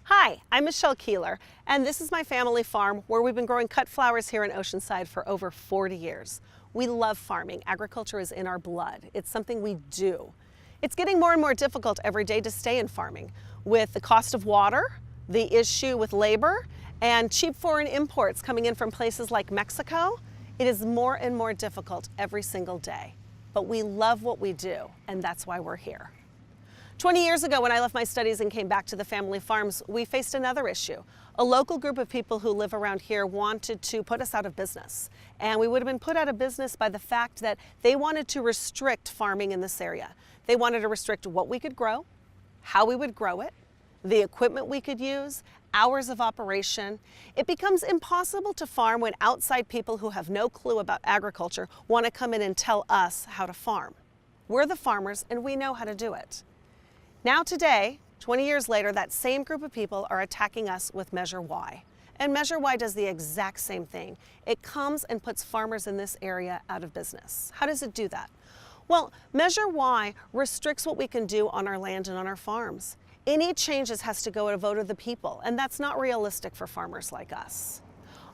Hi, I'm Michelle Keeler, and this is my family farm where we've been growing cut flowers here in Oceanside for over 40 years. We love farming. Agriculture is in our blood. It's something we do. It's getting more and more difficult every day to stay in farming with the cost of water, the issue with labor, and cheap foreign imports coming in from places like Mexico. It is more and more difficult every single day. But we love what we do, and that's why we're here. 20 years ago, when I left my studies and came back to the family farms, we faced another issue. A local group of people who live around here wanted to put us out of business. And we would have been put out of business by the fact that they wanted to restrict farming in this area. They wanted to restrict what we could grow, how we would grow it, the equipment we could use, hours of operation. It becomes impossible to farm when outside people who have no clue about agriculture want to come in and tell us how to farm. We're the farmers and we know how to do it. Now today, 20 years later, that same group of people are attacking us with Measure Y. And Measure Y does the exact same thing. It comes and puts farmers in this area out of business. How does it do that? Well, Measure Y restricts what we can do on our land and on our farms. Any changes has to go to a vote of the people, and that's not realistic for farmers like us.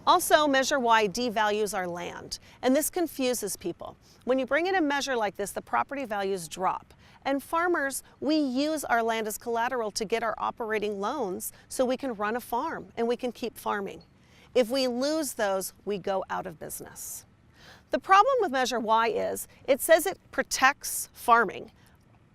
Also, Measure Y devalues our land, and this confuses people. When you bring in a measure like this, the property values drop. And farmers, we use our land as collateral to get our operating loans so we can run a farm and we can keep farming. If we lose those, we go out of business. The problem with Measure Y is it says it protects farming,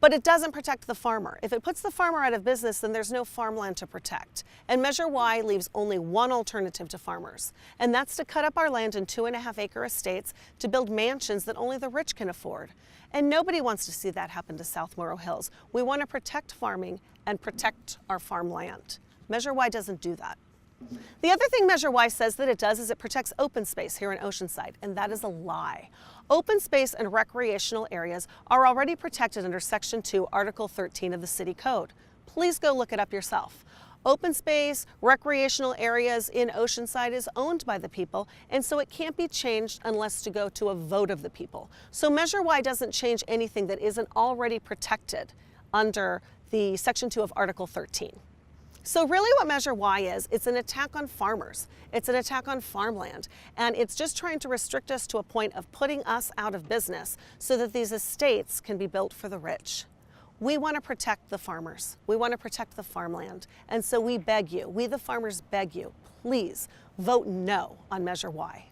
but it doesn't protect the farmer. If it puts the farmer out of business, then there's no farmland to protect. And Measure Y leaves only one alternative to farmers, and that's to cut up our land in 2.5-acre estates to build mansions that only the rich can afford. And nobody wants to see that happen to South Morrow Hills. We want to protect farming and protect our farmland. Measure Y doesn't do that. The other thing Measure Y says that it does is it protects open space here in Oceanside, and that is a lie. Open space and recreational areas are already protected under Section 2, Article 13 of the City Code. Please go look it up yourself. Open space, recreational areas in Oceanside is owned by the people, and so it can't be changed unless to go to a vote of the people. So Measure Y doesn't change anything that isn't already protected under the Section 2 of Article 13. So really what Measure Y is, it's an attack on farmers. It's an attack on farmland. And it's just trying to restrict us to a point of putting us out of business so that these estates can be built for the rich. We want to protect the farmers. We want to protect the farmland. And so we beg you, we the farmers beg you, please vote no on Measure Y.